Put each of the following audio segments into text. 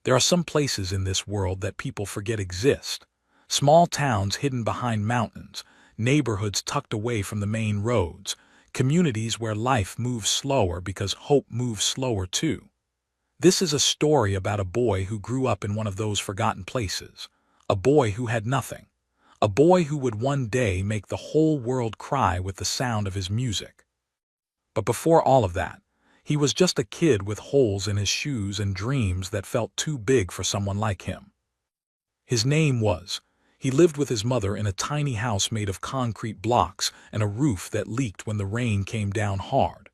There are some places in this world that people forget exist. Small towns hidden behind mountains, neighborhoods tucked away from the main roads, communities where life moves slower because hope moves slower too. This is a story about a boy who grew up in one of those forgotten places. A boy who had nothing. A boy who would one day make the whole world cry with the sound of his music. But before all of that, he was just a kid with holes in his shoes and dreams that felt too big for someone like him. His name was. He lived with his mother in a tiny house made of concrete blocks and a roof that leaked when the rain came down hard.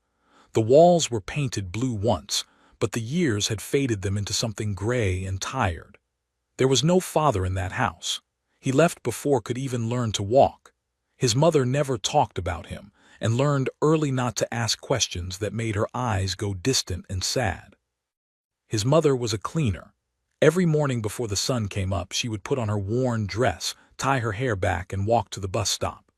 The walls were painted blue once, but the years had faded them into something gray and tired. There was no father in that house. He left before could even learn to walk. His mother never talked about him, and learned early not to ask questions that made her eyes go distant and sad. His mother was a cleaner. Every morning before the sun came up, she would put on her worn dress, tie her hair back, and walk to the bus stop.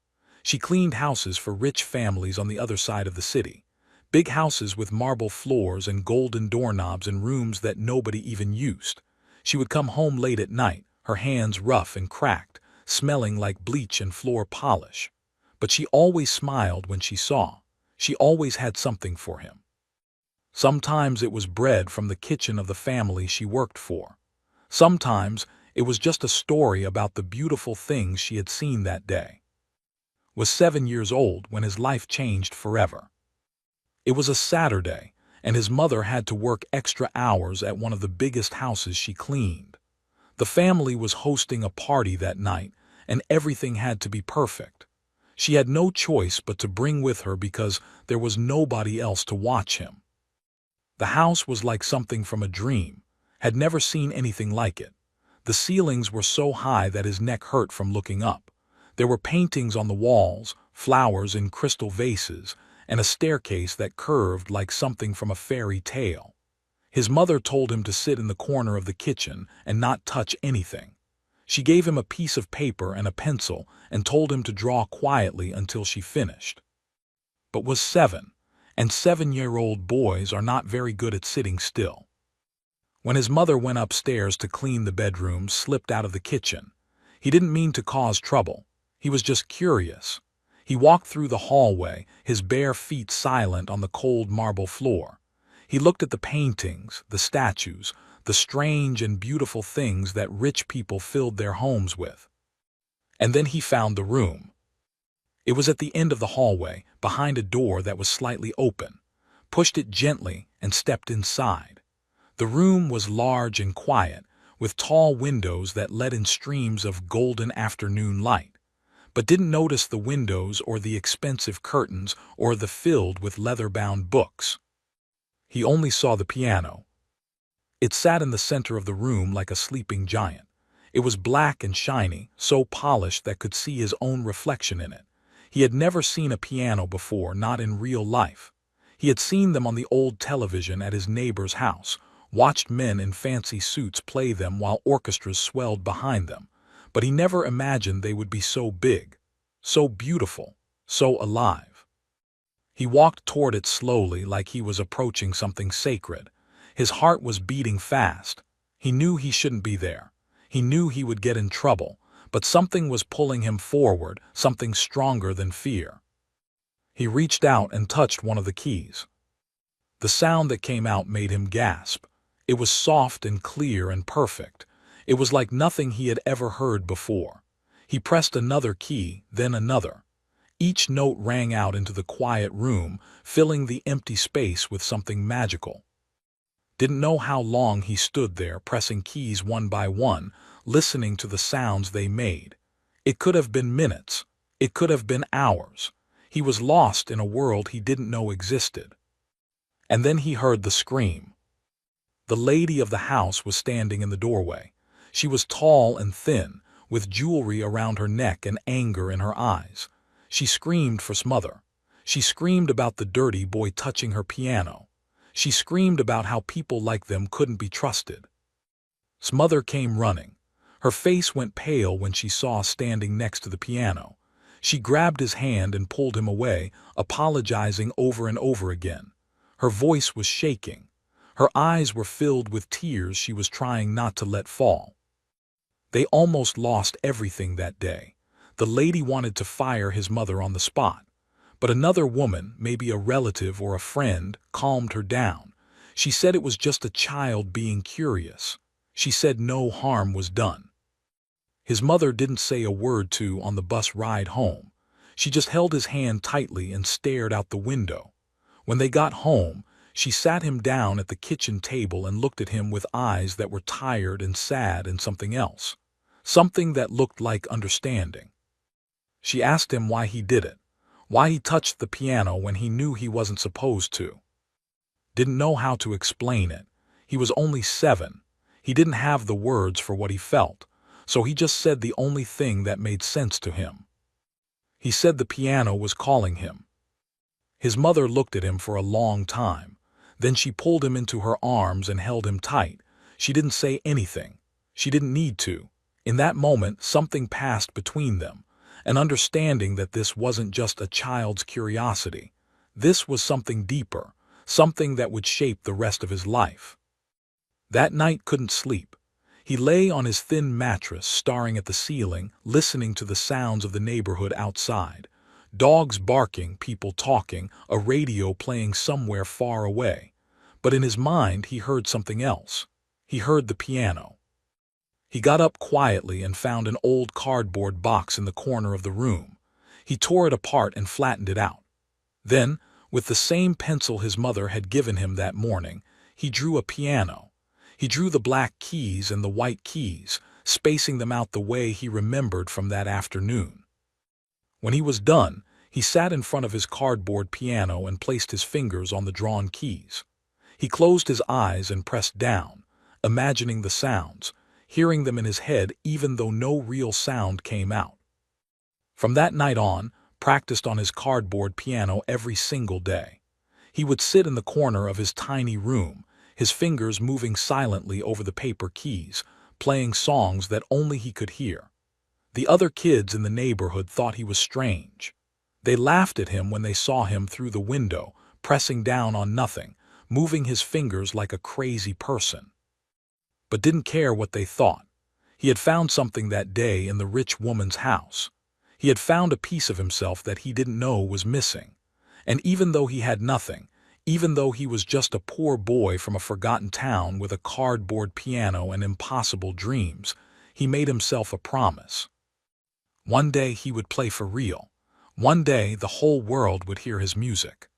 She cleaned houses for rich families on the other side of the city. Big houses with marble floors and golden doorknobs and rooms that nobody even used. She would come home late at night, her hands rough and cracked, smelling like bleach and floor polish. But she always smiled when she saw. She always had something for him. Sometimes it was bread from the kitchen of the family she worked for. Sometimes it was just a story about the beautiful things she had seen that day. Was 7 years old when his life changed forever. It was a Saturday, and his mother had to work extra hours at one of the biggest houses she cleaned. The family was hosting a party that night, and everything had to be perfect. She had no choice but to bring with her because there was nobody else to watch him. The house was like something from a dream, had never seen anything like it. The ceilings were so high that his neck hurt from looking up. There were paintings on the walls, flowers in crystal vases, and a staircase that curved like something from a fairy tale. His mother told him to sit in the corner of the kitchen and not touch anything. She gave him a piece of paper and a pencil and told him to draw quietly until she finished. But was 7, and 7-year-old boys are not very good at sitting still. When his mother went upstairs to clean the bedrooms, slipped out of the kitchen. He didn't mean to cause trouble. He was just curious. He walked through the hallway, his bare feet silent on the cold marble floor. He looked at the paintings, the statues, the strange and beautiful things that rich people filled their homes with. And then he found the room. It was at the end of the hallway, behind a door that was slightly open. Pushed it gently and stepped inside. The room was large and quiet, with tall windows that let in streams of golden afternoon light, but didn't notice the windows or the expensive curtains or the filled with leather-bound books. He only saw the piano. It sat in the center of the room like a sleeping giant. It was black and shiny, so polished that could see his own reflection in it. He had never seen a piano before, not in real life. He had seen them on the old television at his neighbor's house, watched men in fancy suits play them while orchestras swelled behind them, but he never imagined they would be so big, so beautiful, so alive. He walked toward it slowly like he was approaching something sacred. His heart was beating fast. He knew he shouldn't be there. He knew he would get in trouble, but something was pulling him forward, something stronger than fear. He reached out and touched one of the keys. The sound that came out made him gasp. It was soft and clear and perfect. It was like nothing he had ever heard before. He pressed another key, then another. Each note rang out into the quiet room, filling the empty space with something magical. Didn't know how long he stood there, pressing keys one by one, listening to the sounds they made. It could have been minutes. It could have been hours. He was lost in a world he didn't know existed. And then he heard the scream. The lady of the house was standing in the doorway. She was tall and thin, with jewelry around her neck and anger in her eyes. She screamed for Smother. She screamed about the dirty boy touching her piano. She screamed about how people like them couldn't be trusted. Smother came running. Her face went pale when she saw standing next to the piano. She grabbed his hand and pulled him away, apologizing over and over again. Her voice was shaking. Her eyes were filled with tears she was trying not to let fall. They almost lost everything that day. The lady wanted to fire his mother on the spot. But another woman, maybe a relative or a friend, calmed her down. She said it was just a child being curious. She said no harm was done. His mother didn't say a word on the bus ride home. She just held his hand tightly and stared out the window. When they got home, she sat him down at the kitchen table and looked at him with eyes that were tired and sad and something else. Something that looked like understanding. She asked him why he did it. Why he touched the piano when he knew he wasn't supposed to. Didn't know how to explain it. He was only 7. He didn't have the words for what he felt, so he just said the only thing that made sense to him. He said the piano was calling him. His mother looked at him for a long time. Then she pulled him into her arms and held him tight. She didn't say anything. She didn't need to. In that moment, something passed between them. An understanding that this wasn't just a child's curiosity. This was something deeper, something that would shape the rest of his life. That night couldn't sleep. He lay on his thin mattress, staring at the ceiling, listening to the sounds of the neighborhood outside. Dogs barking, people talking, a radio playing somewhere far away. But in his mind, he heard something else. He heard the piano. He got up quietly and found an old cardboard box in the corner of the room. He tore it apart and flattened it out. Then, with the same pencil his mother had given him that morning, he drew a piano. He drew the black keys and the white keys, spacing them out the way he remembered from that afternoon. When he was done, he sat in front of his cardboard piano and placed his fingers on the drawn keys. He closed his eyes and pressed down, imagining the sounds, hearing them in his head even though no real sound came out. From that night on, practiced on his cardboard piano every single day. He would sit in the corner of his tiny room, his fingers moving silently over the paper keys, playing songs that only he could hear. The other kids in the neighborhood thought he was strange. They laughed at him when they saw him through the window, pressing down on nothing, moving his fingers like a crazy person. But didn't care what they thought. He had found something that day in the rich woman's house. He had found a piece of himself that he didn't know was missing. And even though he had nothing, even though he was just a poor boy from a forgotten town with a cardboard piano and impossible dreams, he made himself a promise. One day he would play for real. One day the whole world would hear his music.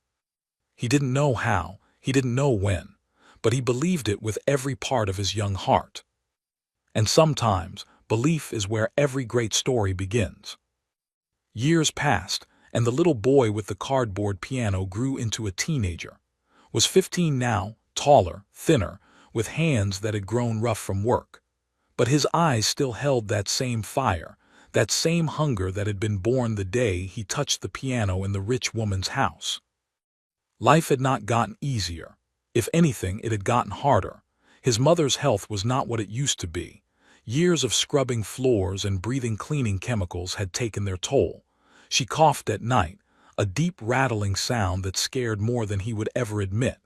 He didn't know how, he didn't know when, but he believed it with every part of his young heart. And sometimes, belief is where every great story begins. Years passed, and the little boy with the cardboard piano grew into a teenager. Was 15 now, taller, thinner, with hands that had grown rough from work. But his eyes still held that same fire, that same hunger that had been born the day he touched the piano in the rich woman's house. Life had not gotten easier. If anything, it had gotten harder. His mother's health was not what it used to be. Years of scrubbing floors and breathing cleaning chemicals had taken their toll. She coughed at night, a deep rattling sound that scared more than he would ever admit.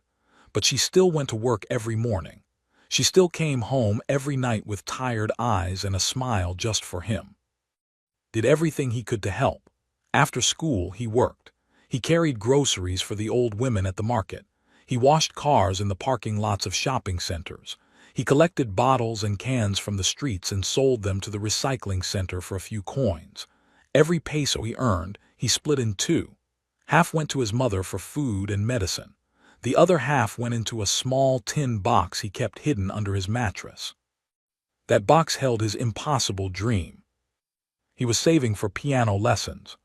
But she still went to work every morning. She still came home every night with tired eyes and a smile just for him. Did everything he could to help. After school, he worked. He carried groceries for the old women at the market. He washed cars in the parking lots of shopping centers. He collected bottles and cans from the streets and sold them to the recycling center for a few coins. Every peso he earned, he split in two. Half went to his mother for food and medicine. The other half went into a small tin box he kept hidden under his mattress. That box held his impossible dream. He was saving for piano lessons.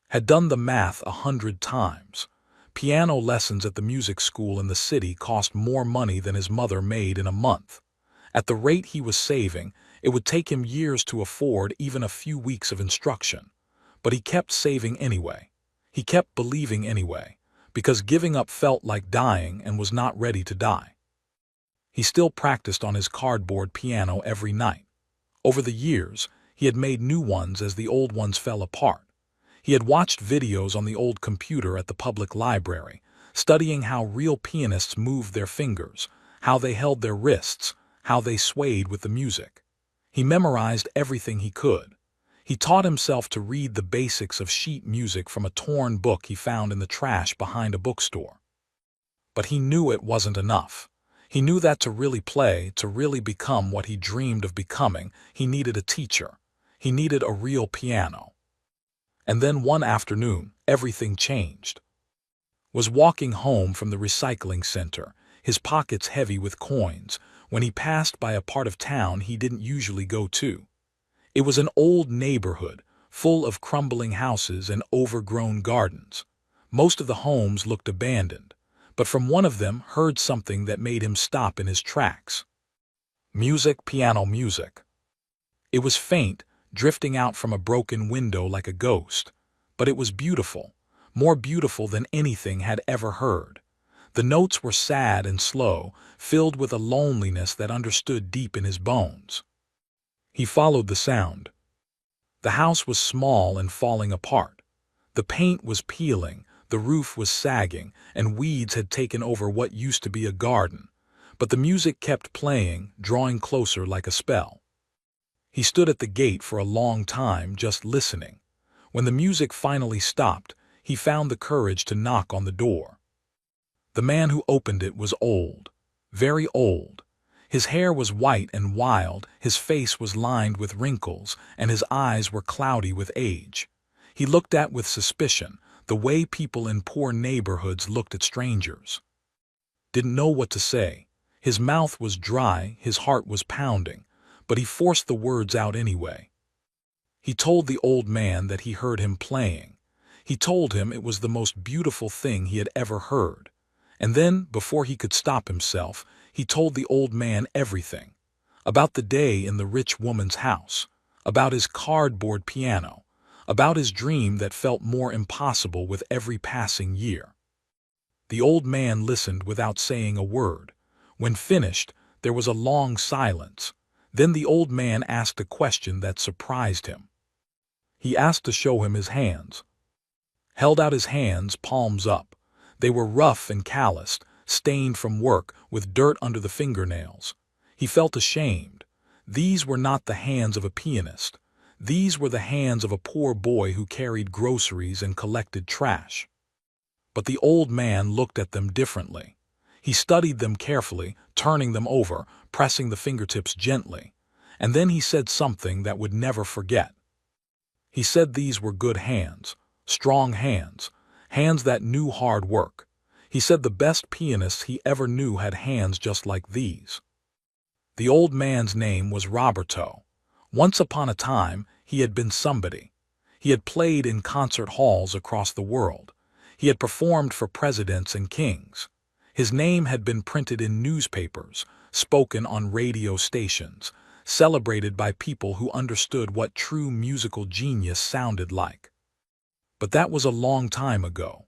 Had done the math 100 times. Piano lessons at the music school in the city cost more money than his mother made in a month. At the rate he was saving, it would take him years to afford even a few weeks of instruction. But he kept saving anyway. He kept believing anyway, because giving up felt like dying and was not ready to die. He still practiced on his cardboard piano every night. Over the years, he had made new ones as the old ones fell apart. He had watched videos on the old computer at the public library, studying how real pianists moved their fingers, how they held their wrists, how they swayed with the music. He memorized everything he could. He taught himself to read the basics of sheet music from a torn book he found in the trash behind a bookstore. But he knew it wasn't enough. He knew that to really play, to really become what he dreamed of becoming, he needed a teacher. He needed a real piano. And then one afternoon, everything changed. Was walking home from the recycling center, his pockets heavy with coins, when he passed by a part of town he didn't usually go to. It was an old neighborhood, full of crumbling houses and overgrown gardens. Most of the homes looked abandoned, but from one of them heard something that made him stop in his tracks. Music, piano music. It was faint, drifting out from a broken window like a ghost, but it was beautiful, more beautiful than anything had ever heard. The notes were sad and slow, filled with a loneliness that understood deep in his bones. He followed the sound. The house was small and falling apart. The paint was peeling, the roof was sagging, and weeds had taken over what used to be a garden. But the music kept playing, drawing closer like a spell. He stood at the gate for a long time, just listening. When the music finally stopped, he found the courage to knock on the door. The man who opened it was old, very old. His hair was white and wild, his face was lined with wrinkles, and his eyes were cloudy with age. He looked at with suspicion, the way people in poor neighborhoods looked at strangers. Didn't know what to say. His mouth was dry, his heart was pounding, but he forced the words out anyway. He told the old man that he heard him playing. He told him it was the most beautiful thing he had ever heard. And then, before he could stop himself, he told the old man everything. About the day in the rich woman's house, about his cardboard piano, about his dream that felt more impossible with every passing year. The old man listened without saying a word. When finished, there was a long silence. Then the old man asked a question that surprised him. He asked to show him his hands. Held out his hands, palms up. They were rough and calloused, stained from work, with dirt under the fingernails. He felt ashamed. These were not the hands of a pianist. These were the hands of a poor boy who carried groceries and collected trash. But the old man looked at them differently. He studied them carefully, turning them over, pressing the fingertips gently. And then he said something that would never forget. He said these were good hands, strong hands, hands that knew hard work. He said the best pianists he ever knew had hands just like these. The old man's name was Roberto. Once upon a time, he had been somebody. He had played in concert halls across the world. He had performed for presidents and kings. His name had been printed in newspapers, spoken on radio stations, celebrated by people who understood what true musical genius sounded like. But that was a long time ago.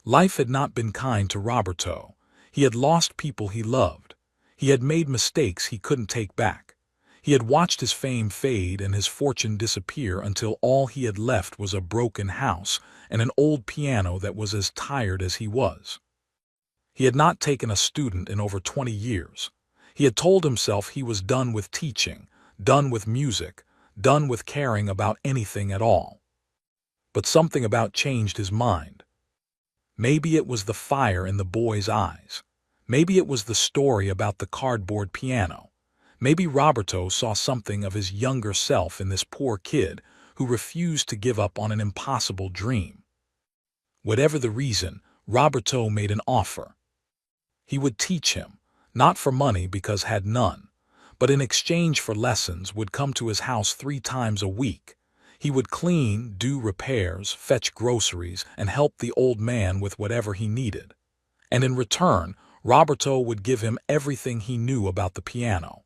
Life had not been kind to Roberto. He had lost people he loved. He had made mistakes he couldn't take back. He had watched his fame fade and his fortune disappear until all he had left was a broken house and an old piano that was as tired as he was. He had not taken a student in over 20 years. He had told himself he was done with teaching, done with music, done with caring about anything at all. But something about changed his mind. Maybe it was the fire in the boy's eyes. Maybe it was the story about the cardboard piano. Maybe Roberto saw something of his younger self in this poor kid who refused to give up on an impossible dream. Whatever the reason, Roberto made an offer. He would teach him, not for money because had none, but in exchange for lessons would come to his house 3 times a week. He would clean, do repairs, fetch groceries, and help the old man with whatever he needed. And in return, Roberto would give him everything he knew about the piano.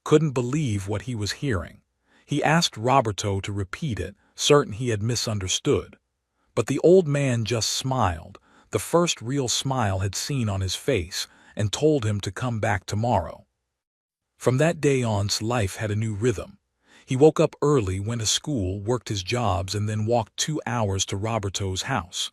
Couldn't believe what he was hearing. He asked Roberto to repeat it, certain he had misunderstood. But the old man just smiled, the first real smile had seen on his face, and told him to come back tomorrow. From that day on's life had a new rhythm. He woke up early, went to school, worked his jobs, and then walked 2 hours to Roberto's house.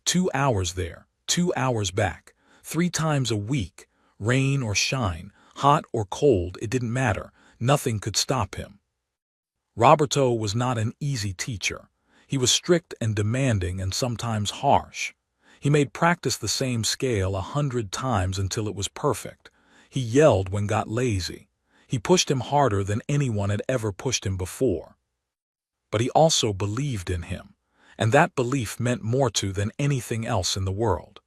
2 hours there, 2 hours back, 3 times a week, rain or shine, hot or cold, it didn't matter, nothing could stop him. Roberto was not an easy teacher. He was strict and demanding and sometimes harsh. He made practice the same scale 100 times until it was perfect. He yelled when got lazy. He pushed him harder than anyone had ever pushed him before. But he also believed in him, and that belief meant more to than anything else in the world.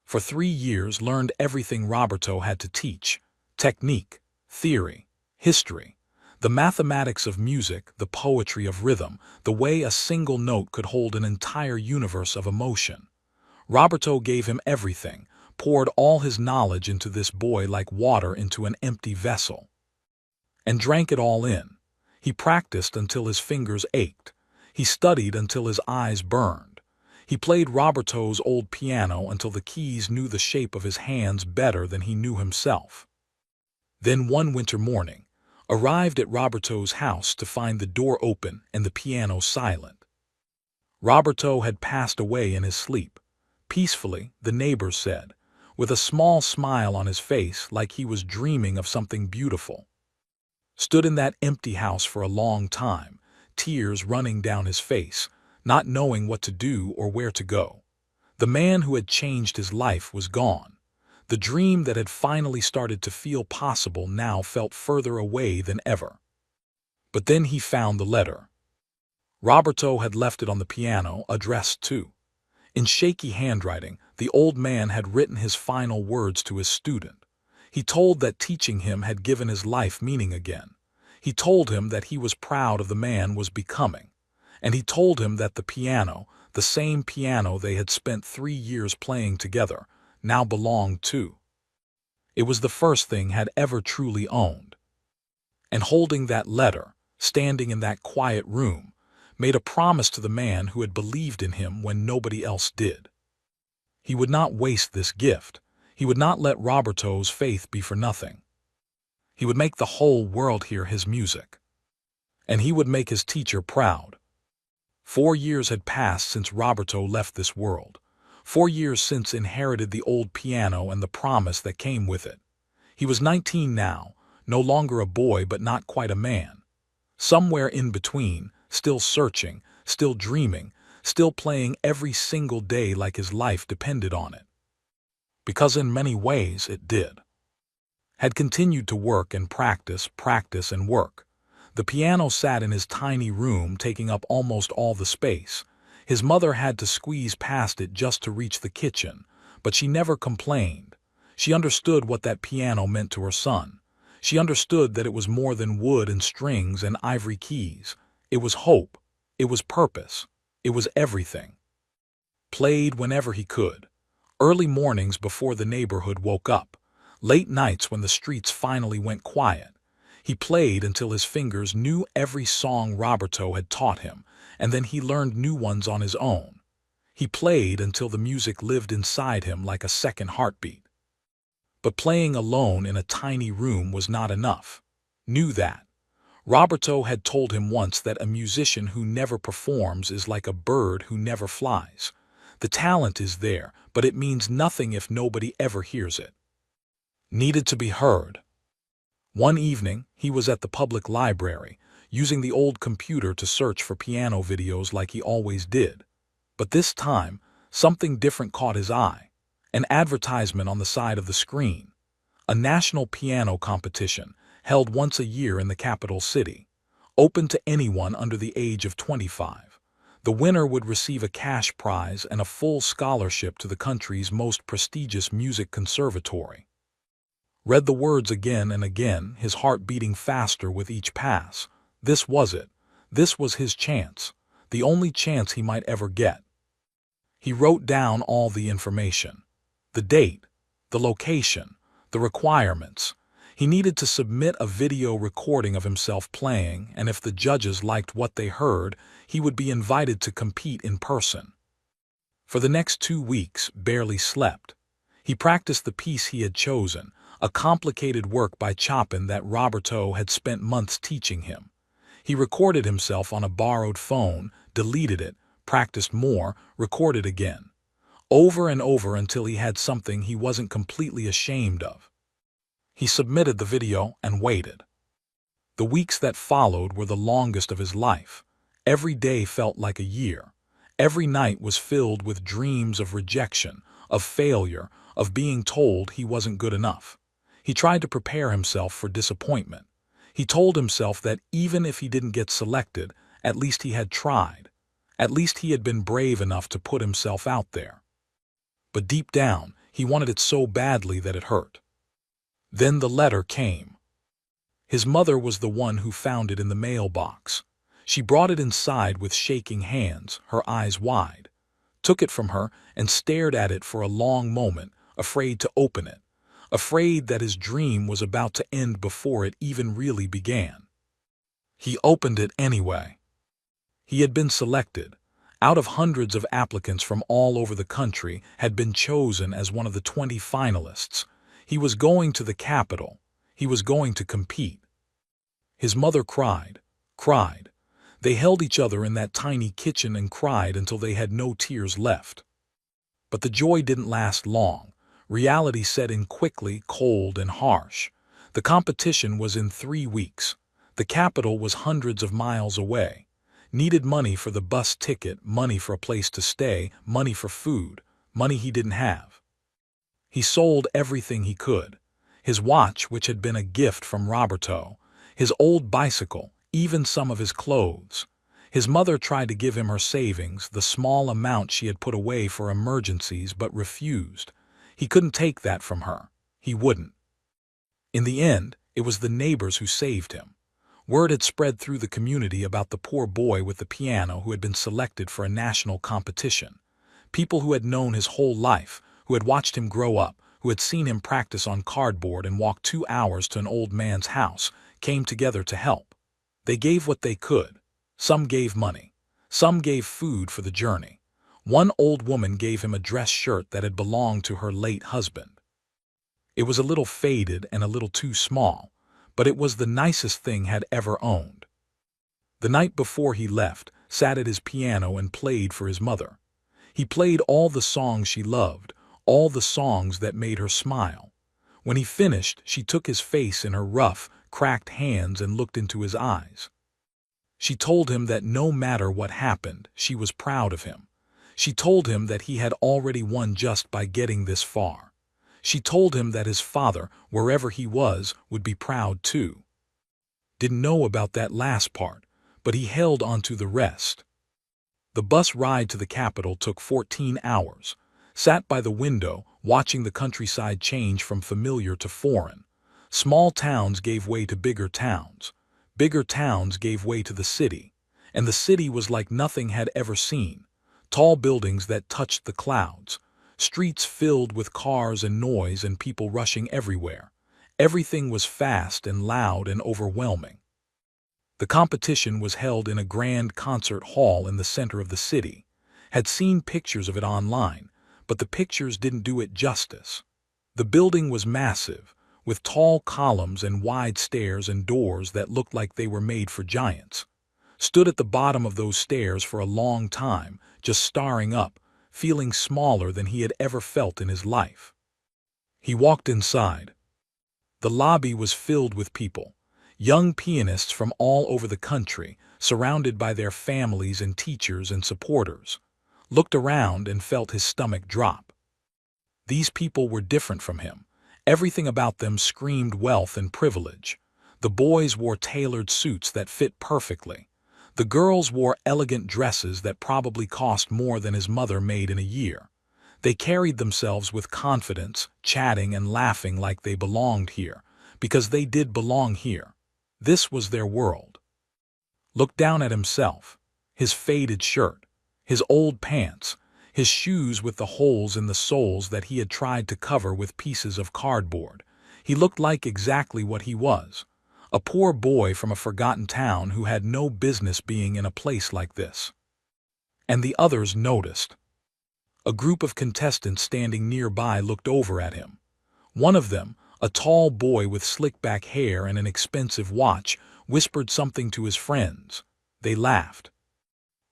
For 3 years learned everything Roberto had to teach: technique, theory, history, the mathematics of music, the poetry of rhythm, the way a single note could hold an entire universe of emotion. Roberto gave him everything, poured all his knowledge into this boy like water into an empty vessel, and drank it all in. He practiced until his fingers ached. He studied until his eyes burned. He played Roberto's old piano until the keys knew the shape of his hands better than he knew himself. Then one winter morning, arrived at Roberto's house to find the door open and the piano silent. Roberto had passed away in his sleep. Peacefully, the neighbors said, with a small smile on his face like he was dreaming of something beautiful. Stood in that empty house for a long time, tears running down his face, not knowing what to do or where to go. The man who had changed his life was gone. The dream that had finally started to feel possible now felt further away than ever. But then he found the letter. Roberto had left it on the piano, addressed to. In shaky handwriting, the old man had written his final words to his student. He told that teaching him had given his life meaning again. He told him that he was proud of the man was becoming. And he told him that the piano, the same piano they had spent 3 years playing together, now belonged to. It was the first thing had ever truly owned. And holding that letter, standing in that quiet room, made a promise to the man who had believed in him when nobody else did. He would not waste this gift. He would not let Roberto's faith be for nothing. He would make the whole world hear his music. And he would make his teacher proud. 4 years had passed since Roberto left this world. 4 years since inherited the old piano and the promise that came with it. He was 19 now, no longer a boy but not quite a man. Somewhere in between, still searching, still dreaming, still playing every single day like his life depended on it. Because in many ways it did. Had continued to work and practice, practice and work. The piano sat in his tiny room taking up almost all the space. His mother had to squeeze past it just to reach the kitchen, but she never complained. She understood what that piano meant to her son. She understood that it was more than wood and strings and ivory keys. It was hope. It was purpose. It was everything. Played whenever he could. Early mornings before the neighborhood woke up. Late nights when the streets finally went quiet. He played until his fingers knew every song Roberto had taught him, and then he learned new ones on his own. He played until the music lived inside him like a second heartbeat. But playing alone in a tiny room was not enough. Knew that. Roberto had told him once that a musician who never performs is like a bird who never flies. The talent is there, but it means nothing if nobody ever hears it. Needed to be heard. One evening, he was at the public library, using the old computer to search for piano videos like he always did. But this time, something different caught his eye. An advertisement on the side of the screen. A national piano competition, held once a year in the capital city. Open to anyone under the age of 25. The winner would receive a cash prize and a full scholarship to the country's most prestigious music conservatory. Read the words again and again, his heart beating faster with each pass. This was it. This was his chance. The only chance he might ever get. He wrote down all the information. The date, the location, the requirements. He needed to submit a video recording of himself playing, and if the judges liked what they heard, he would be invited to compete in person. For the next 2 weeks, barely slept. He practiced the piece he had chosen, a complicated work by Chopin that Roberto had spent months teaching him. He recorded himself on a borrowed phone, deleted it, practiced more, recorded again. over and over until he had something he wasn't completely ashamed of. He submitted the video and waited. The weeks that followed were the longest of his life. Every day felt like a year. Every night was filled with dreams of rejection, of failure, of being told he wasn't good enough. He tried to prepare himself for disappointment. He told himself that even if he didn't get selected, at least he had tried. At least he had been brave enough to put himself out there. But deep down, he wanted it so badly that it hurt. Then the letter came. His mother was the one who found it in the mailbox. She brought it inside with shaking hands, her eyes wide, took it from her and stared at it for a long moment, afraid to open it, afraid that his dream was about to end before it even really began. He opened it anyway. He had been selected. Out of hundreds of applicants from all over the country, had been chosen as one of the 20 finalists. He was going to the capital. He was going to compete. His mother cried. They held each other in that tiny kitchen and cried until they had no tears left. But the joy didn't last long. Reality set in quickly, cold and harsh. The competition was in 3 weeks. The capital was hundreds of miles away. Needed money for the bus ticket, money for a place to stay, money for food, money he didn't have. He sold everything he could. His watch, which had been a gift from Roberto, his old bicycle, even some of his clothes. His mother tried to give him her savings, the small amount she had put away for emergencies, but refused. He couldn't take that from her. He wouldn't. In the end, it was the neighbors who saved him. Word had spread through the community about the poor boy with the piano who had been selected for a national competition. People who had known his whole life, who had watched him grow up, who had seen him practice on cardboard and walk 2 hours to an old man's house, came together to help. They gave what they could. Some gave money. Some gave food for the journey. One old woman gave him a dress shirt that had belonged to her late husband. It was a little faded and a little too small, but it was the nicest thing had ever owned. The night before he left, sat at his piano and played for his mother. He played all the songs she loved, all the songs that made her smile. When he finished, she took his face in her rough, cracked hands and looked into his eyes. She told him that no matter what happened, she was proud of him. She told him that he had already won just by getting this far. She told him that his father, wherever he was, would be proud too. Didn't know about that last part, but he held on to the rest. The bus ride to the capital took 14 hours. Sat by the window, watching the countryside change from familiar to foreign. Small towns gave way to bigger towns. Bigger towns gave way to the city. And the city was like nothing had ever seen. Tall buildings that touched the clouds. Streets filled with cars and noise and people rushing everywhere. Everything was fast and loud and overwhelming. The competition was held in a grand concert hall in the center of the city. Had seen pictures of it online, but the pictures didn't do it justice. The building was massive, with tall columns and wide stairs and doors that looked like they were made for giants. Stood at the bottom of those stairs for a long time, just staring up, feeling smaller than he had ever felt in his life. He walked inside. The lobby was filled with people, young pianists from all over the country, surrounded by their families and teachers and supporters. Looked around and felt his stomach drop. These people were different from him. Everything about them screamed wealth and privilege. The boys wore tailored suits that fit perfectly. The girls wore elegant dresses that probably cost more than his mother made in a year. They carried themselves with confidence, chatting and laughing like they belonged here, because they did belong here. This was their world. Looked down at himself, his faded shirt, his old pants, his shoes with the holes in the soles that he had tried to cover with pieces of cardboard. He looked like exactly what he was. A poor boy from a forgotten town who had no business being in a place like this. And the others noticed. A group of contestants standing nearby looked over at him. One of them, a tall boy with slick-back hair and an expensive watch, whispered something to his friends. They laughed.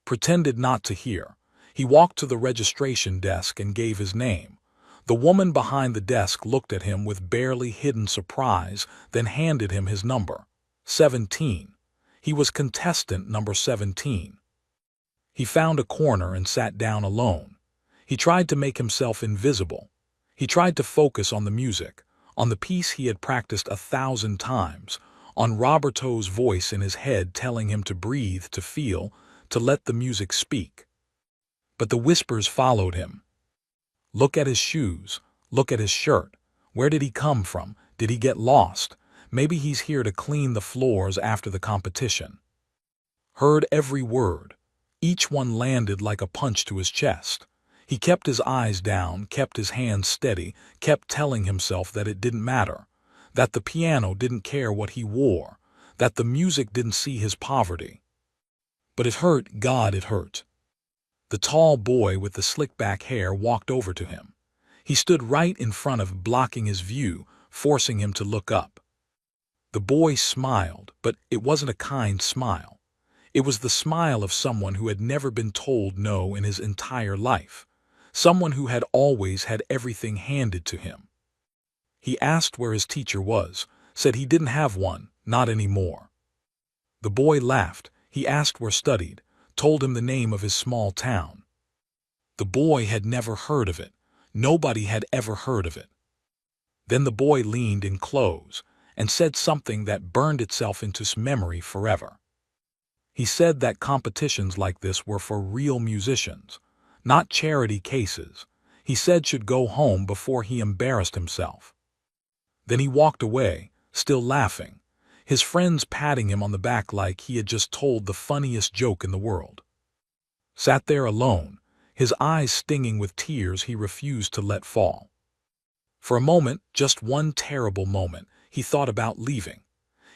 Pretended not to hear. He walked to the registration desk and gave his name. The woman behind the desk looked at him with barely hidden surprise, then handed him his number. 17. He was contestant number 17. He found a corner and sat down alone. He tried to make himself invisible. He tried to focus on the music, on the piece he had practiced 1,000 times, on Roberto's voice in his head telling him to breathe, to feel, to let the music speak. But the whispers followed him. Look at his shoes. Look at his shirt. Where did he come from? Did he get lost? Maybe he's here to clean the floors after the competition. Heard every word. Each one landed like a punch to his chest. He kept his eyes down, kept his hands steady, kept telling himself that it didn't matter, that the piano didn't care what he wore, that the music didn't see his poverty. But it hurt, God, it hurt. The tall boy with the slick-back hair walked over to him. He stood right in front of, blocking his view, forcing him to look up. The boy smiled, but it wasn't a kind smile. It was the smile of someone who had never been told no in his entire life, someone who had always had everything handed to him. He asked where his teacher was, said he didn't have one, not anymore. The boy laughed. He asked where studied, told him the name of his small town. The boy had never heard of it. Nobody had ever heard of it. Then the boy leaned in close and said something that burned itself into his memory forever. He said that competitions like this were for real musicians, not charity cases. He said should go home before he embarrassed himself. Then he walked away, still laughing, his friends patting him on the back like he had just told the funniest joke in the world. Sat there alone, his eyes stinging with tears he refused to let fall. For a moment, just one terrible moment, he thought about leaving.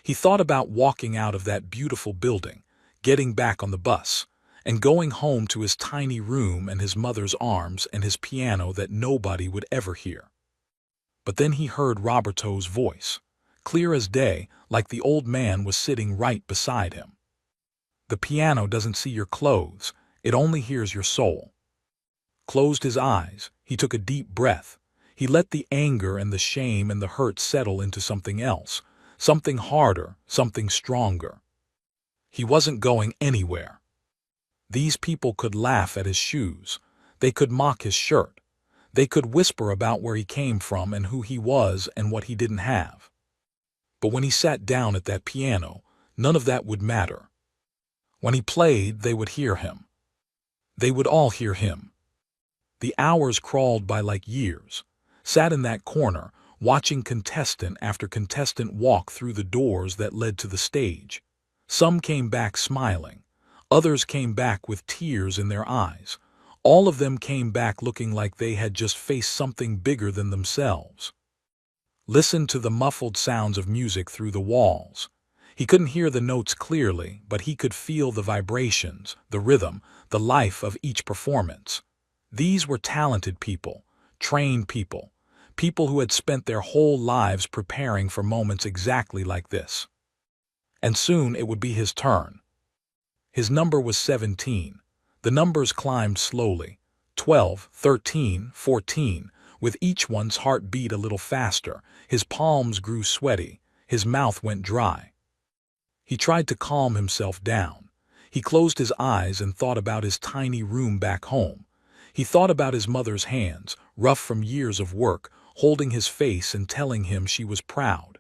He thought about walking out of that beautiful building, getting back on the bus, and going home to his tiny room and his mother's arms and his piano that nobody would ever hear. But then he heard Roberto's voice, clear as day, like the old man was sitting right beside him. The piano doesn't see your clothes, it only hears your soul. Closed his eyes, he took a deep breath. He let the anger and the shame and the hurt settle into something else, something harder, something stronger. He wasn't going anywhere. These people could laugh at his shoes. They could mock his shirt. They could whisper about where he came from and who he was and what he didn't have. But when he sat down at that piano, none of that would matter. When he played, they would hear him. They would all hear him. The hours crawled by like years. Sat in that corner, watching contestant after contestant walk through the doors that led to the stage. Some came back smiling. Others came back with tears in their eyes. All of them came back looking like they had just faced something bigger than themselves. Listened to the muffled sounds of music through the walls. He couldn't hear the notes clearly, but he could feel the vibrations, the rhythm, the life of each performance. These were talented people, trained people, people who had spent their whole lives preparing for moments exactly like this. And soon it would be his turn. His number was 17. The numbers climbed slowly, 12, 13, 14, with each one's heart beat a little faster. His palms grew sweaty, his mouth went dry. He tried to calm himself down. He closed his eyes and thought about his tiny room back home. He thought about his mother's hands, rough from years of work, holding his face and telling him she was proud.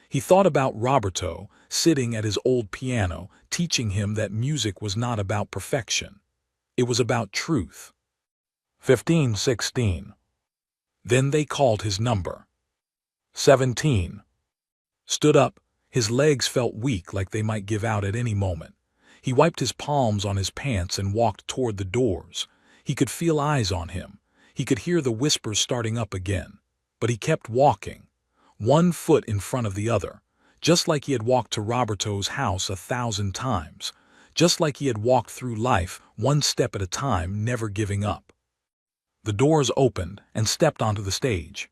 He thought about Roberto, sitting at his old piano, teaching him that music was not about perfection. It was about truth. 15, 16. Then they called his number. 17. Stood up. His legs felt weak, like they might give out at any moment. He wiped his palms on his pants and walked toward the doors. He could feel eyes on him. He could hear the whispers starting up again. But he kept walking, one foot in front of the other, just like he had walked to Roberto's house 1,000 times, just like he had walked through life, one step at a time, never giving up. The doors opened and stepped onto the stage.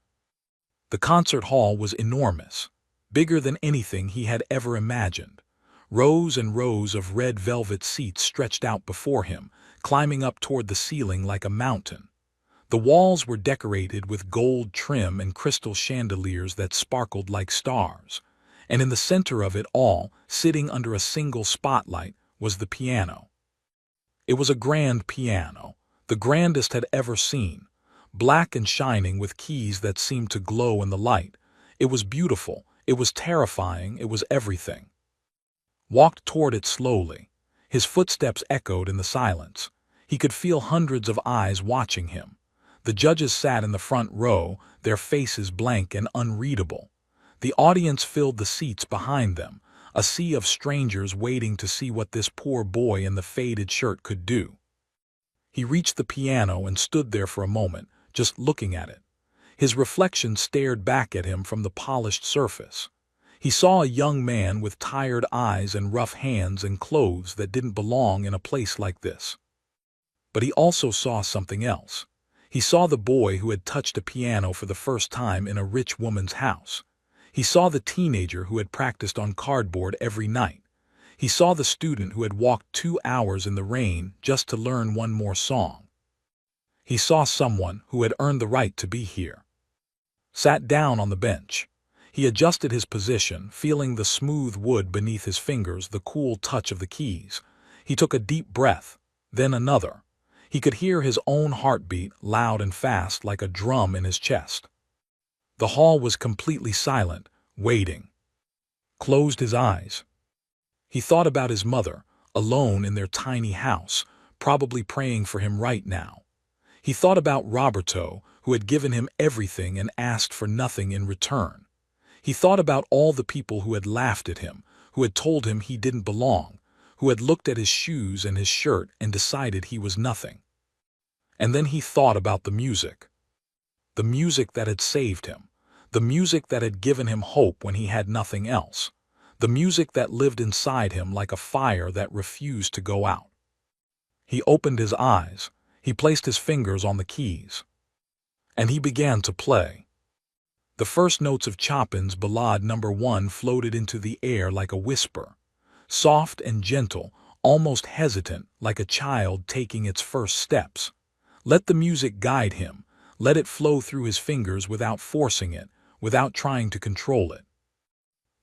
The concert hall was enormous, bigger than anything he had ever imagined. Rows and rows of red velvet seats stretched out before him, climbing up toward the ceiling like a mountain. The walls were decorated with gold trim and crystal chandeliers that sparkled like stars, and in the center of it all, sitting under a single spotlight, was the piano. It was a grand piano, the grandest had ever seen, black and shining with keys that seemed to glow in the light. It was beautiful, it was terrifying, it was everything. Walked toward it slowly. His footsteps echoed in the silence. He could feel hundreds of eyes watching him. The judges sat in the front row, their faces blank and unreadable. The audience filled the seats behind them, a sea of strangers waiting to see what this poor boy in the faded shirt could do. He reached the piano and stood there for a moment, just looking at it. His reflection stared back at him from the polished surface. He saw a young man with tired eyes and rough hands and clothes that didn't belong in a place like this. But he also saw something else. He saw the boy who had touched a piano for the first time in a rich woman's house. He saw the teenager who had practiced on cardboard every night. He saw the student who had walked 2 hours in the rain just to learn one more song. He saw someone who had earned the right to be here. Sat down on the bench. He adjusted his position, feeling the smooth wood beneath his fingers, the cool touch of the keys. He took a deep breath, then another. He could hear his own heartbeat, loud and fast like a drum in his chest. The hall was completely silent, waiting. Closed his eyes. He thought about his mother, alone in their tiny house, probably praying for him right now. He thought about Roberto, who had given him everything and asked for nothing in return. He thought about all the people who had laughed at him, who had told him he didn't belong, who had looked at his shoes and his shirt and decided he was nothing. And then he thought about the music that had saved him, the music that had given him hope when he had nothing else, the music that lived inside him like a fire that refused to go out. He opened his eyes, he placed his fingers on the keys, and he began to play. The first notes of Chopin's Ballade No. 1 floated into the air like a whisper, soft and gentle, almost hesitant, like a child taking its first steps. Let the music guide him, let it flow through his fingers without forcing it, without trying to control it.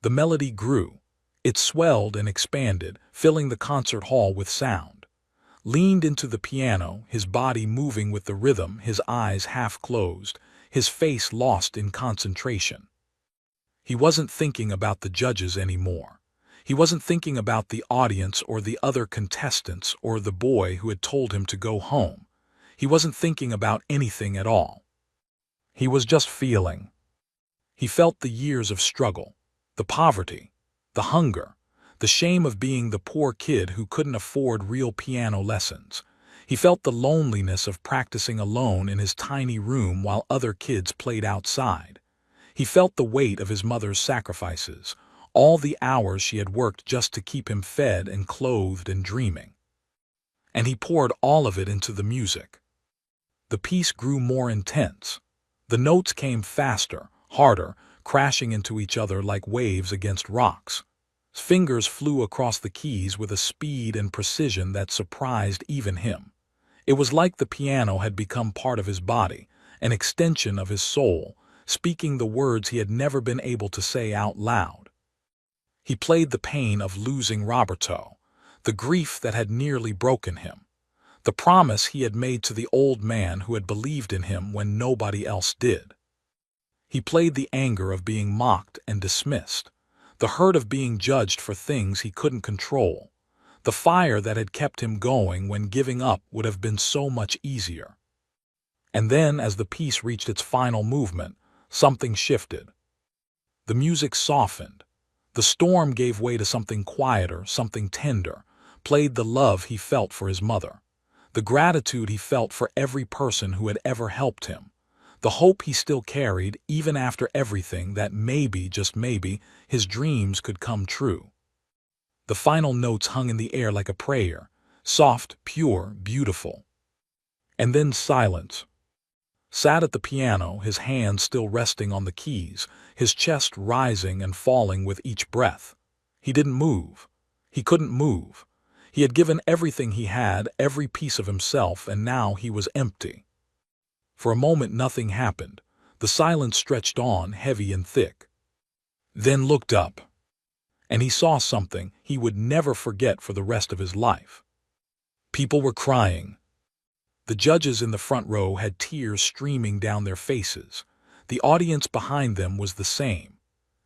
The melody grew. It swelled and expanded, filling the concert hall with sound. Leaned into the piano, his body moving with the rhythm, his eyes half closed, his face lost in concentration. He wasn't thinking about the judges anymore. He wasn't thinking about the audience or the other contestants or the boy who had told him to go home. He wasn't thinking about anything at all. He was just feeling. He felt the years of struggle, the poverty, the hunger, the shame of being the poor kid who couldn't afford real piano lessons. He felt the loneliness of practicing alone in his tiny room while other kids played outside. He felt the weight of his mother's sacrifices, all the hours she had worked just to keep him fed and clothed and dreaming. And he poured all of it into the music. The piece grew more intense. The notes came faster, harder, crashing into each other like waves against rocks. His fingers flew across the keys with a speed and precision that surprised even him. It was like the piano had become part of his body, an extension of his soul, speaking the words he had never been able to say out loud. He played the pain of losing Roberto, the grief that had nearly broken him, the promise he had made to the old man who had believed in him when nobody else did. He played the anger of being mocked and dismissed, the hurt of being judged for things he couldn't control, the fire that had kept him going when giving up would have been so much easier. And then, as the piece reached its final movement, something shifted. The music softened. The storm gave way to something quieter, something tender, played the love he felt for his mother, the gratitude he felt for every person who had ever helped him, the hope he still carried even after everything that maybe, just maybe, his dreams could come true. The final notes hung in the air like a prayer, soft, pure, beautiful. And then silence. Sat at the piano, his hands still resting on the keys, his chest rising and falling with each breath. He didn't move. He couldn't move. He had given everything he had, every piece of himself, and now he was empty. For a moment nothing happened. The silence stretched on, heavy and thick. Then looked up, and he saw something he would never forget for the rest of his life. People were crying. The judges in the front row had tears streaming down their faces. The audience behind them was the same.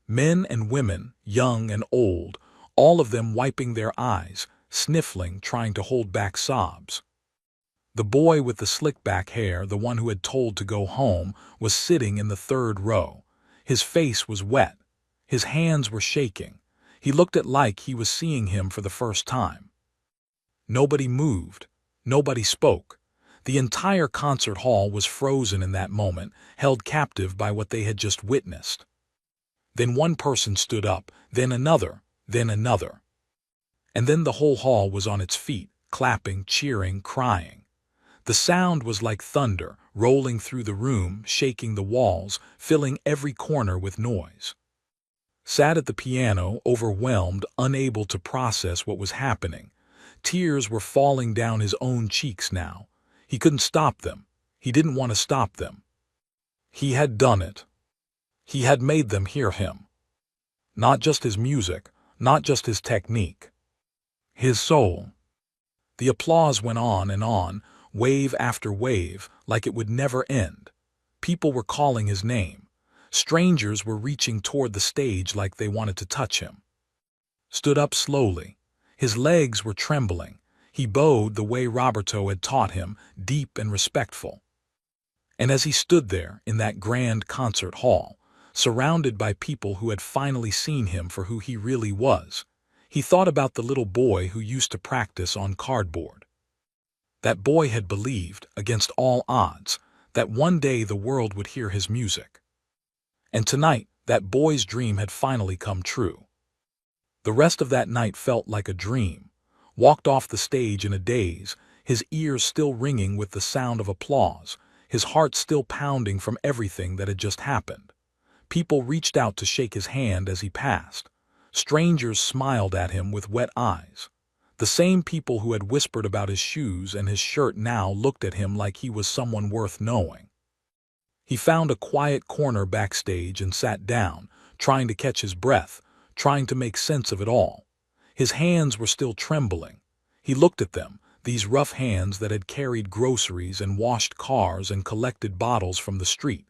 Men and women, young and old, all of them wiping their eyes, sniffling, trying to hold back sobs. The boy with the slick-back hair, the one who had told to go home, was sitting in the third row. His face was wet. His hands were shaking. He looked at like he was seeing him for the first time. Nobody moved. Nobody spoke. The entire concert hall was frozen in that moment, held captive by what they had just witnessed. Then one person stood up, then another, then another. And then the whole hall was on its feet, clapping, cheering, crying. The sound was like thunder, rolling through the room, shaking the walls, filling every corner with noise. Sat at the piano, overwhelmed, unable to process what was happening. Tears were falling down his own cheeks now. He couldn't stop them. He didn't want to stop them. He had done it. He had made them hear him. Not just his music, not just his technique. His soul. The applause went on, wave after wave, like it would never end. People were calling his name. Strangers were reaching toward the stage like they wanted to touch him. Stood up slowly. His legs were trembling. He bowed the way Roberto had taught him, deep and respectful. And as he stood there in that grand concert hall, surrounded by people who had finally seen him for who he really was, he thought about the little boy who used to practice on cardboard. That boy had believed, against all odds, that one day the world would hear his music. And tonight, that boy's dream had finally come true. The rest of that night felt like a dream. Walked off the stage in a daze, his ears still ringing with the sound of applause, his heart still pounding from everything that had just happened. People reached out to shake his hand as he passed. Strangers smiled at him with wet eyes. The same people who had whispered about his shoes and his shirt now looked at him like he was someone worth knowing. He found a quiet corner backstage and sat down, trying to catch his breath, trying to make sense of it all. His hands were still trembling. He looked at them, these rough hands that had carried groceries and washed cars and collected bottles from the street.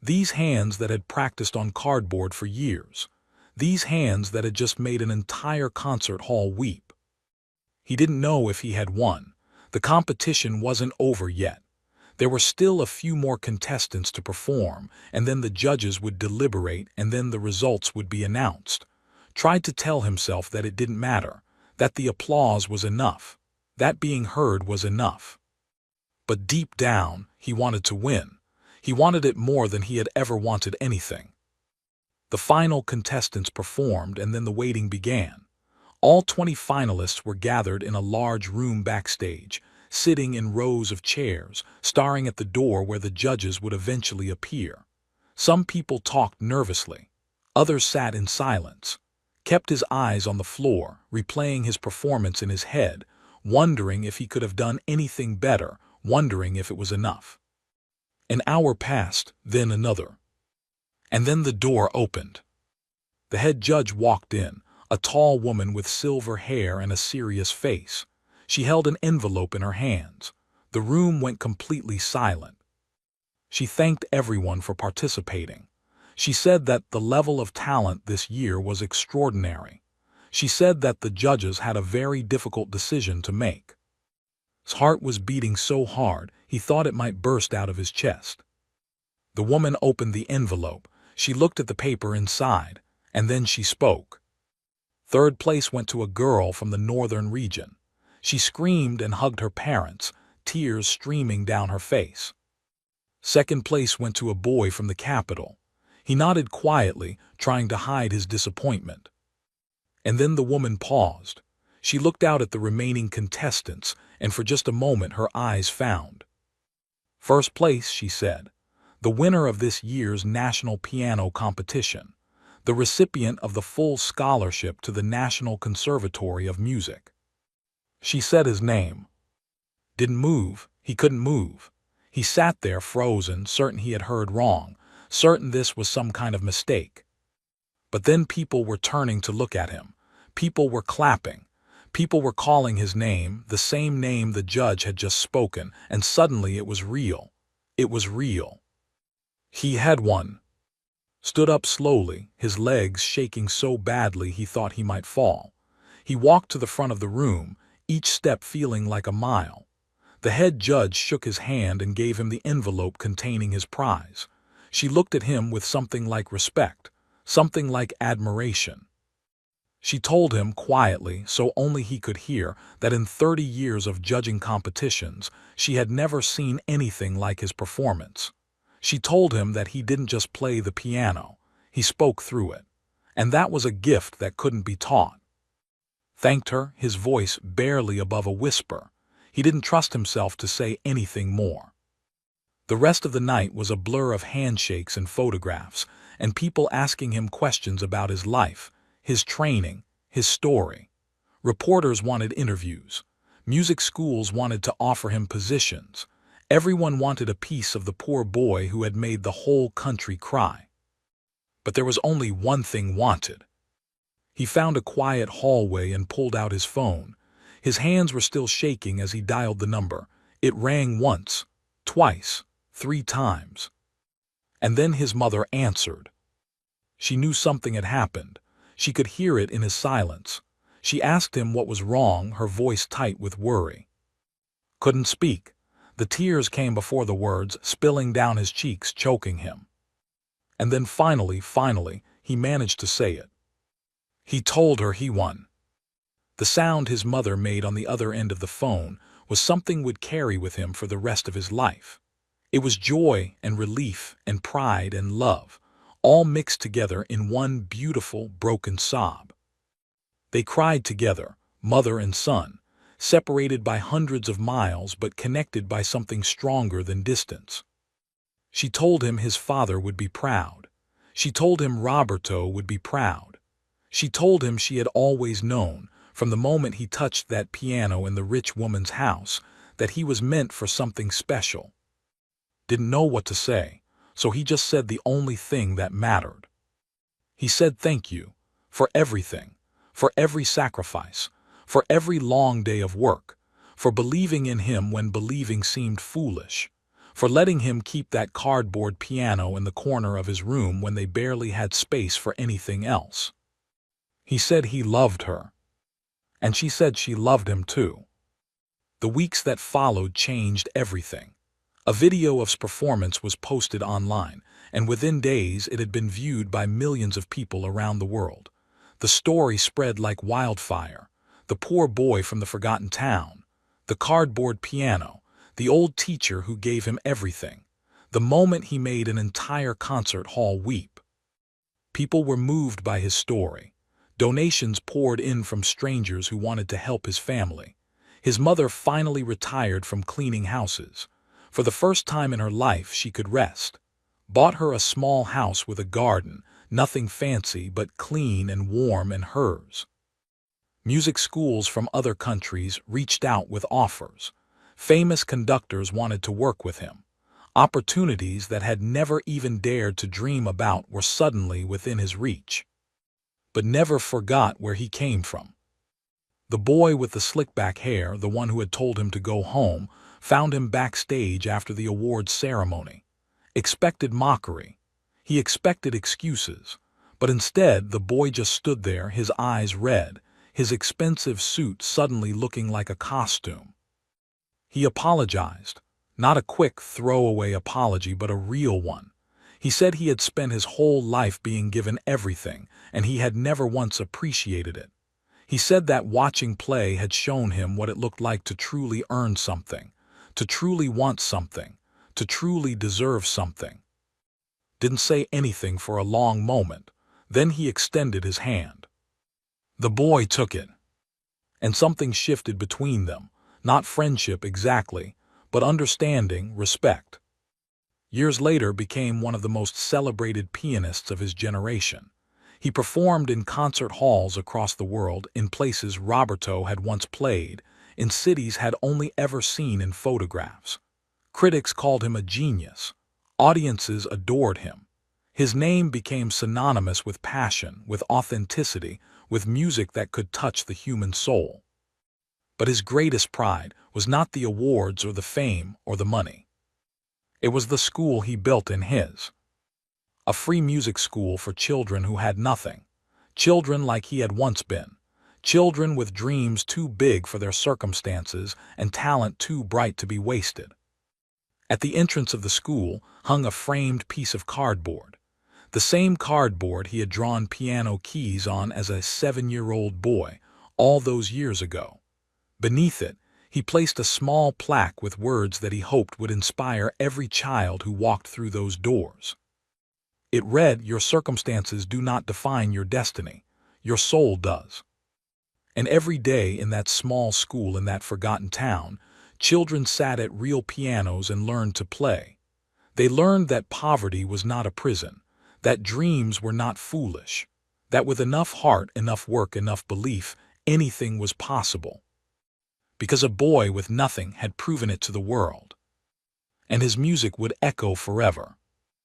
These hands that had practiced on cardboard for years. These hands that had just made an entire concert hall weep. He didn't know if he had won. The competition wasn't over yet. There were still a few more contestants to perform, and then the judges would deliberate, and then the results would be announced. Tried to tell himself that it didn't matter, that the applause was enough, that being heard was enough. But deep down, he wanted to win. He wanted it more than he had ever wanted anything. The final contestants performed, and then the waiting began. All 20 finalists were gathered in a large room backstage, sitting in rows of chairs, staring at the door where the judges would eventually appear. Some people talked nervously. Others sat in silence. Kept his eyes on the floor, replaying his performance in his head, wondering if he could have done anything better, wondering if it was enough. An hour passed, then another. And then the door opened. The head judge walked in, a tall woman with silver hair and a serious face. She held an envelope in her hands. The room went completely silent. She thanked everyone for participating. She said that the level of talent this year was extraordinary. She said that the judges had a very difficult decision to make. His heart was beating so hard, he thought it might burst out of his chest. The woman opened the envelope. She looked at the paper inside, and then she spoke. Third place went to a girl from the northern region. She screamed and hugged her parents, tears streaming down her face. Second place went to a boy from the capital. He nodded quietly, trying to hide his disappointment. And then the woman paused. She looked out at the remaining contestants, and for just a moment her eyes found. First place, she said, the winner of this year's national piano competition, the recipient of the full scholarship to the National Conservatory of Music. She said his name. Didn't move. He couldn't move. He sat there frozen, certain he had heard wrong, certain this was some kind of mistake. But then people were turning to look at him. People were clapping. People were calling his name, the same name the judge had just spoken, and suddenly it was real. It was real. He had won. Stood up slowly, his legs shaking so badly he thought he might fall. He walked to the front of the room, each step feeling like a mile. The head judge shook his hand and gave him the envelope containing his prize. She looked at him with something like respect, something like admiration. She told him quietly, so only he could hear, that in 30 years of judging competitions, she had never seen anything like his performance. She told him that he didn't just play the piano, he spoke through it. And that was a gift that couldn't be taught. Thanked her, his voice barely above a whisper. He didn't trust himself to say anything more. The rest of the night was a blur of handshakes and photographs, and people asking him questions about his life, his training, his story. Reporters wanted interviews. Music schools wanted to offer him positions. Everyone wanted a piece of the poor boy who had made the whole country cry. But there was only one thing wanted. He found a quiet hallway and pulled out his phone. His hands were still shaking as he dialed the number. It rang once, twice, 3 times. And then his mother answered. She knew something had happened. She could hear it in his silence. She asked him what was wrong, her voice tight with worry. Couldn't speak. The tears came before the words, spilling down his cheeks, choking him. And then finally, he managed to say it. He told her he won. The sound his mother made on the other end of the phone was something would carry with him for the rest of his life. It was joy and relief and pride and love, all mixed together in one beautiful, broken sob. They cried together, mother and son, separated by hundreds of miles but connected by something stronger than distance. She told him his father would be proud. She told him Roberto would be proud. She told him she had always known, from the moment he touched that piano in the rich woman's house, that he was meant for something special. Didn't know what to say, so he just said the only thing that mattered. He said thank you, for everything, for every sacrifice, for every long day of work, for believing in him when believing seemed foolish, for letting him keep that cardboard piano in the corner of his room when they barely had space for anything else. He said he loved her. And she said she loved him too. The weeks that followed changed everything. A video of his performance was posted online, and within days it had been viewed by millions of people around the world. The story spread like wildfire. The poor boy from the forgotten town, the cardboard piano, the old teacher who gave him everything, the moment he made an entire concert hall weep. People were moved by his story. Donations poured in from strangers who wanted to help his family. His mother finally retired from cleaning houses. For the first time in her life, she could rest. Bought her a small house with a garden, nothing fancy but clean and warm and hers. Music schools from other countries reached out with offers. Famous conductors wanted to work with him. Opportunities that had never even dared to dream about were suddenly within his reach. But never forgot where he came from. The boy with the slick-back hair, the one who had told him to go home, found him backstage after the awards ceremony. Expected mockery. He expected excuses. But instead, the boy just stood there, his eyes red, his expensive suit suddenly looking like a costume. He apologized. Not a quick throwaway apology, but a real one. He said he had spent his whole life being given everything, and he had never once appreciated it. He said that watching play had shown him what it looked like to truly earn something, to truly want something, to truly deserve something. Didn't say anything for a long moment. Then he extended his hand. The boy took it. And something shifted between them, not friendship exactly, but understanding, respect. Years later became one of the most celebrated pianists of his generation. He performed in concert halls across the world in places Roberto had once played, in cities had only ever seen in photographs. Critics called him a genius. Audiences adored him. His name became synonymous with passion, with authenticity, with music that could touch the human soul. But his greatest pride was not the awards or the fame or the money. It was the school he built in his. A free music school for children who had nothing. Children like he had once been. Children with dreams too big for their circumstances and talent too bright to be wasted. At the entrance of the school hung a framed piece of cardboard. The same cardboard he had drawn piano keys on as a 7-year-old boy, all those years ago. Beneath it, he placed a small plaque with words that he hoped would inspire every child who walked through those doors. It read, "Your circumstances do not define your destiny. Your soul does." And every day in that small school in that forgotten town, children sat at real pianos and learned to play. They learned that poverty was not a prison, that dreams were not foolish, that with enough heart, enough work, enough belief, anything was possible. Because a boy with nothing had proven it to the world. And his music would echo forever.